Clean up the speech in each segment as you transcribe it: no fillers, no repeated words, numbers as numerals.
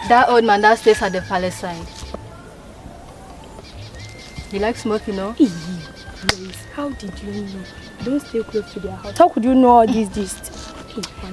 That old man that stays at the palace side. He likes smoking, no? Please, how did you know? Don't stay close to their house. How could you know all this?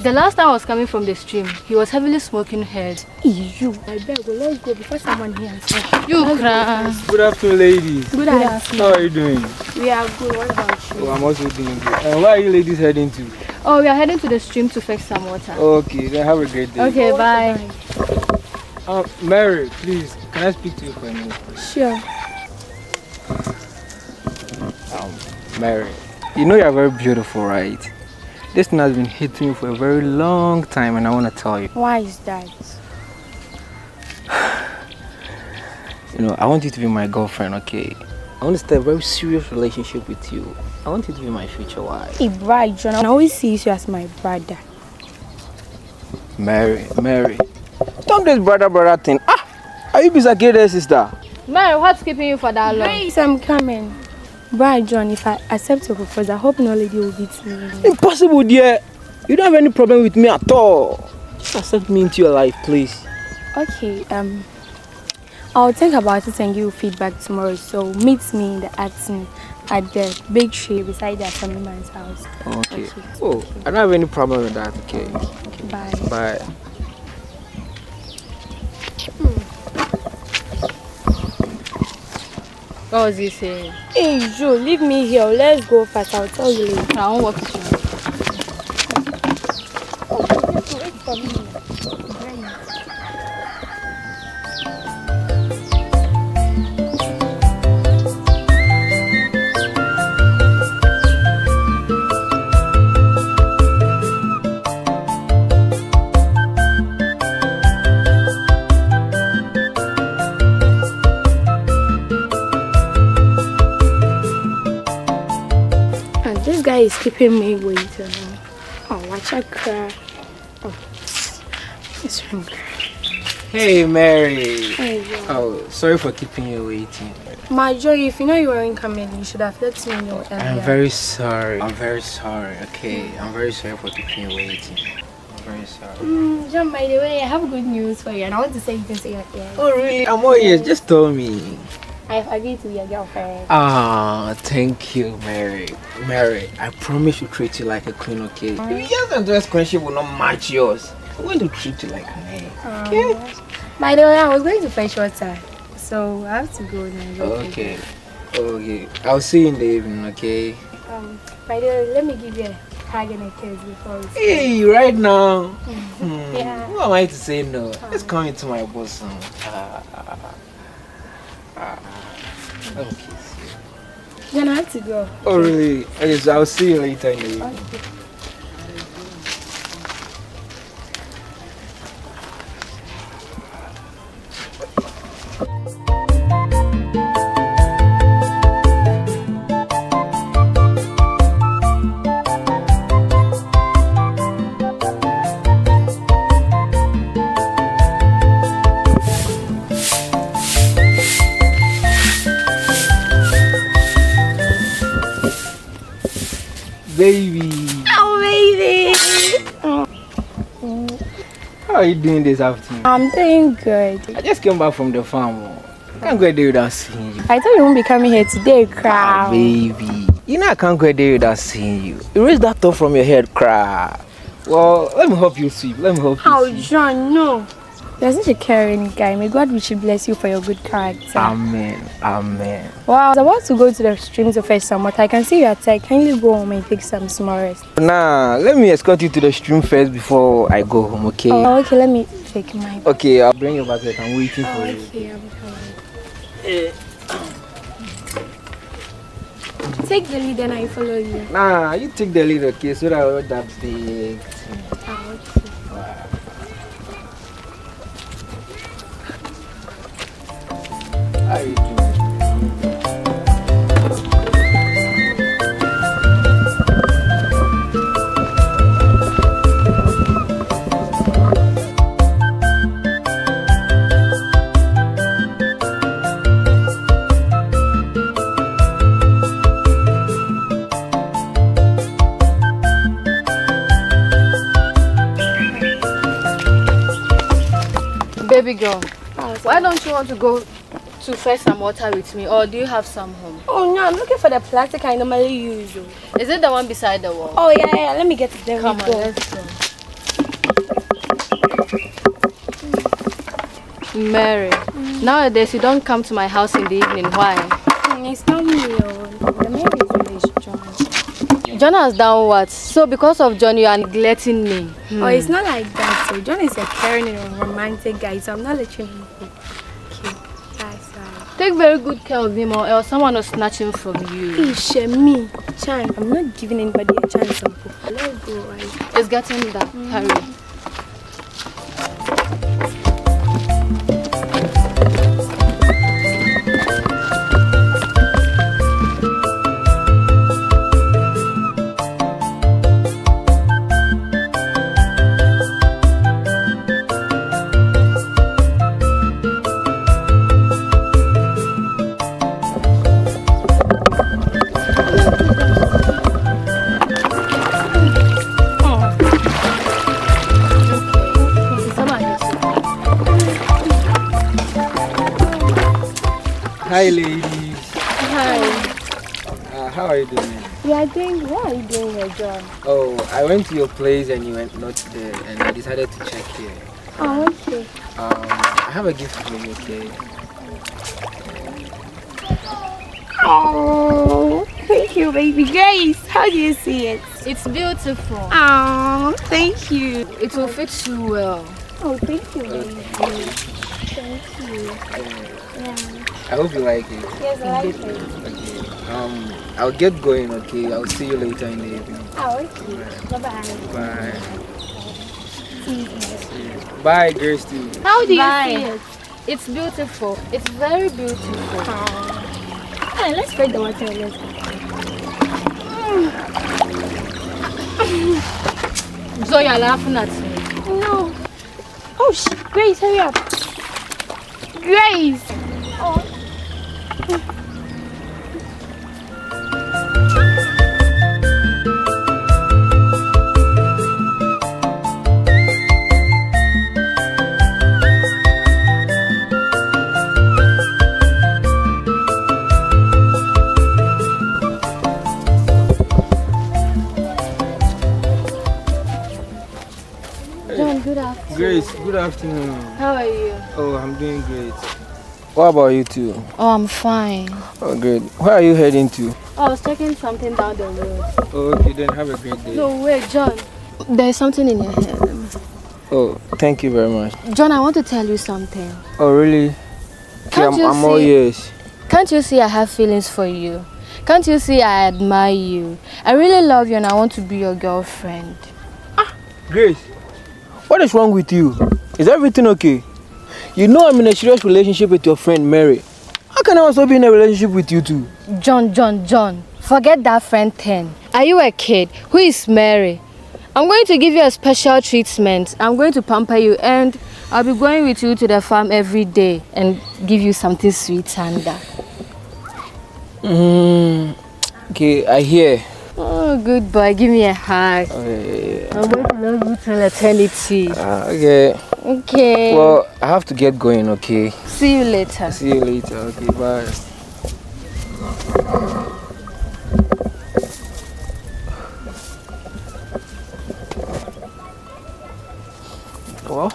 The last time I was coming from the stream, he was heavily smoking head. You. I beg, well, let's go before someone here and say. You cry. Good afternoon, ladies. Good afternoon. How are you doing? We are good. What about you? Oh, I'm also doing good. And where are you ladies heading to? Oh, we are heading to the stream to fetch some water. Okay, then have a great day. Okay, bye. Mary, please, can I speak to you for a minute? Sure. Mary, you know you're very beautiful, right? This thing has been hitting me for a very long time and I want to tell you. Why is that? You know, I want you to be my girlfriend, okay? I want to start a very serious relationship with you. I want you to be my future wife. Hey, bride, John, I always see you as my brother. Mary, don't do this brother thing. Are you busy again, sister? Mary, what's keeping you for that long? Please, I'm coming. Bride, John, if I accept your proposal, I hope no lady will beat me. Impossible, dear. You don't have any problem with me at all. Just accept me into your life, please. Okay, I'll think about it and give you feedback tomorrow. So meet me in the afternoon at the big tree beside the assembly man's house. Okay. Oh, I don't have any problem with that. Okay. Bye. Bye. What was he saying? Hey, Joe, leave me here. Let's go fast. I'll tell you later. I won't walk with you. Wait for me. This guy is keeping me waiting. Oh, watch out, cry. Oh, it's hungry. Hey, Mary. Hey, yeah. Oh, sorry for keeping you waiting. My joy, if you know you weren't coming, you should have let me know earlier. I'm very sorry. Okay? I'm very sorry for keeping you waiting. I'm very sorry. John, by the way, I have good news for you, and I want to say you can say it again. Oh, really? I'm all ears. Just tell me. I've agreed to be your girlfriend. Thank you, Mary. Mary, I promise to treat you like a queen, okay? If you just address friendship will not match yours, I'm going to treat you like a man. Okay? By the way, I was going to fetch water, so I have to go now. Okay. I'll see you in the evening, okay? By the way, let me give you a hug and a kiss before we start. Hey, right now? Yeah. Who am I to say no? Let's come into my bosom. Let me kiss you. Then I have to go. Oh, really? Okay, so I'll see you later in the evening. Okay. Baby. Oh, baby. How are you doing this afternoon? I'm doing good. I just came back from the farm. I can't go a day without seeing you. I thought you won't be coming here today, crowd. Baby. You know I can't go a day without seeing you. Erase that thought from your head, cry. Well, let me help you sleep. Oh, John, no. You're such a caring guy. May God richly bless you for your good character. Amen. Well, I was about to go to the stream to fetch some water. I can see you outside. Kindly go home and take some small rest. Nah, let me escort you to the stream first before I go home, okay? Oh, okay, let me take my bag. Okay, I'll bring you back. I'm waiting for you. Okay, I'm coming. Take the lead and I follow you. Nah, you take the lead, okay? So that I will that big. Oh, okay. How are you doing? Baby girl, why don't you want to go to fetch some water with me, or do you have some home? Oh no, I'm looking for the plastic I normally use. Is it the one beside the wall? Oh yeah, let me get it there. Come on, let's go. Mary, nowadays you don't come to my house in the evening. Why? It's not me. The Mary is John. John has done what? So because of John, you are neglecting me. Oh, it's not like that. So John is a caring and romantic guy, so I'm not letting him go. Okay, that's right. Take very good care of him, or else someone will snatch him from you. Me, Chan, I'm not giving anybody a chance. Let's go, right? It's getting dark. Hurry. Hi ladies. Hi. How are you doing? Yeah, I think, what are you doing here, John? Oh, I went to your place and you went not there, and I decided to check here. Oh, okay. I have a gift for you, okay? Oh, thank you, baby Grace. How do you see it? It's beautiful. Oh, thank you. It will fit you well. Oh, thank you, baby. Thank you. Yeah. I hope you like it. Yes, I like it. Okay. I'll get going, okay? I'll see you later in the evening. Oh, okay. Bye-bye. Bye. See you. Bye, Grace too. How do you Bye. see it? It's beautiful. It's very beautiful. Hey, let's spread the water and let's go. So you're laughing at me? No. Oh, Grace, hurry up. Grace. Oh. John, good afternoon. Grace, good afternoon. How are you? Oh, I'm doing great. What about you too? Oh, I'm fine. Oh, good. Where are you heading to? I was checking something down the road. Oh, okay, then have a great day. No, wait, John. There's something in your head. Oh, thank you very much. John, I want to tell you something. Oh, really? Okay, I'm all ears. Can't you see I have feelings for you? Can't you see I admire you? I really love you and I want to be your girlfriend. Grace, what is wrong with you? Is everything okay? You know I'm in a serious relationship with your friend Mary. How can I also be in a relationship with you too? John. Forget that friend thing. Are you a kid? Who is Mary? I'm going to give you a special treatment. I'm going to pamper you and I'll be going with you to the farm every day and give you something sweet and that. Okay, I hear. Oh, good boy. Give me a hug. Okay. I'm going to love you till eternity. Okay. Okay. Well, I have to get going, okay? See you later. See you later, okay, bye. Well?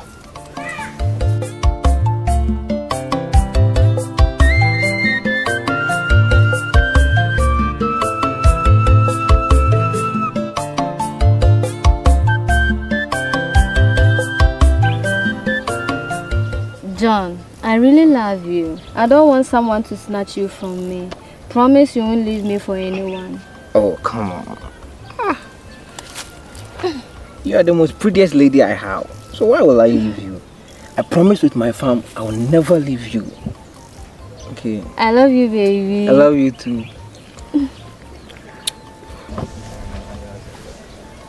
John, I really love you. I don't want someone to snatch you from me. Promise you won't leave me for anyone. Oh, come on. You are the most prettiest lady I have. So why will I leave you? I promise with my farm I will never leave you. Okay. I love you, baby. I love you too.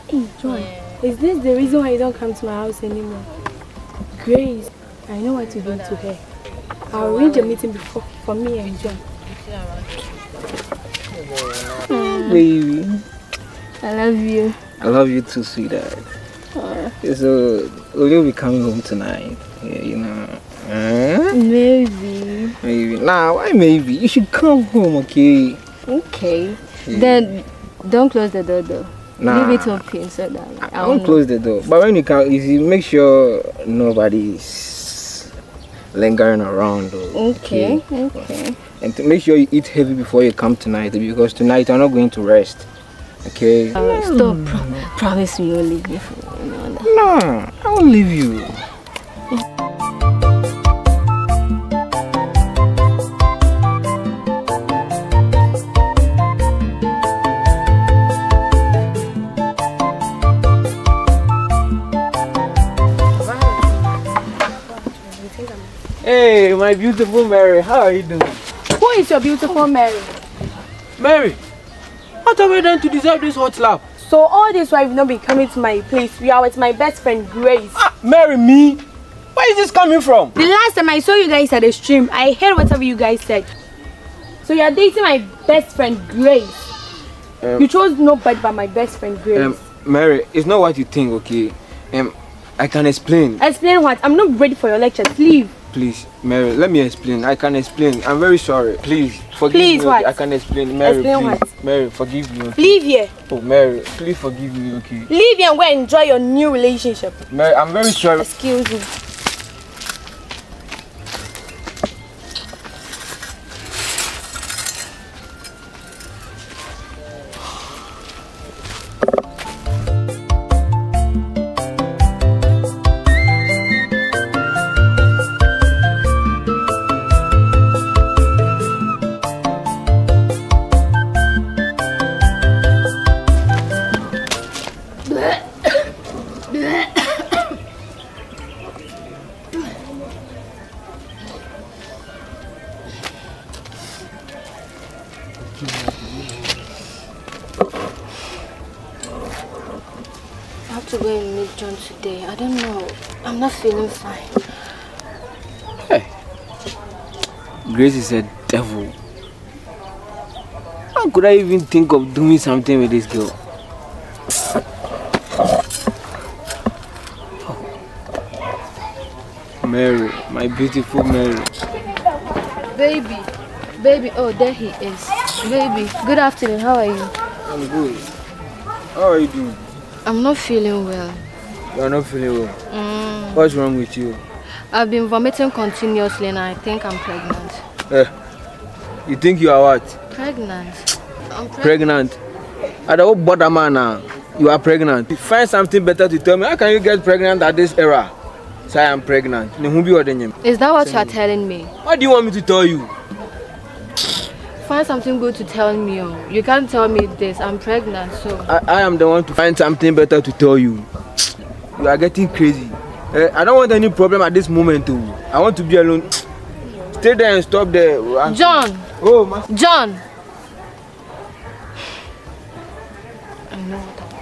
Hey, John, is this the reason why you don't come to my house anymore? Grace, I know what to do to her. I'll arrange a meeting before for me and John. Baby. I love you. I love you too, sweetheart. So, will you be coming home tonight? Yeah, you know. Maybe. Maybe. Nah, why maybe? You should come home, okay? Okay. Then don't close the door though. Nah. Leave it open so that I won't close the door. But when you come, you make sure nobody's lingering around. Though. Okay. And to make sure you eat heavy before you come tonight, because tonight I'm not going to rest. Okay? Stop. Promise me you'll leave me. No, I won't leave you. Hey, my beautiful Mary, how are you doing? Who is your beautiful Mary? Mary, what have I done to deserve this hot slap? So all this while you've not been coming to my place, we are with my best friend Grace. Mary, me? Where is this coming from? The last time I saw you guys at the stream, I heard whatever you guys said. So you are dating my best friend Grace. You chose nobody but my best friend Grace. Mary, it's not what you think, okay? I can explain. Explain what? I'm not ready for your lectures. Leave. Please, Mary, let me explain. I can explain. I'm very sorry. Please, forgive me. me. What? I can explain. Mary, explain please. What? Mary, forgive me. Okay? Leave here. Oh, Mary, please forgive me, okay? Leave here and go enjoy your new relationship. Mary, I'm very sorry. Excuse me. I have to go and meet John today. I don't know. I'm not feeling fine. Hey, Grace is a devil. How could I even think of doing something with this girl? Mary, my beautiful Mary. Baby, oh, there he is. Baby, good afternoon. How are you? I'm good. How are you doing? I'm not feeling well. You are not feeling well? What's wrong with you? I've been vomiting continuously and I think I'm pregnant. You think you are what? Pregnant. I'm Pregnant? I don't bother man now. You are pregnant. Find something better to tell me. How can you get pregnant at this era? Say I am pregnant. Is that what you are telling me? What do you want me to tell you? Find something good to tell me. Oh. You can't tell me this. I'm pregnant, so... I am the one to find something better to tell you. You are getting crazy. I don't want any problem at this moment too. I want to be alone. Stay there and stop there. John! Oh, John! I know what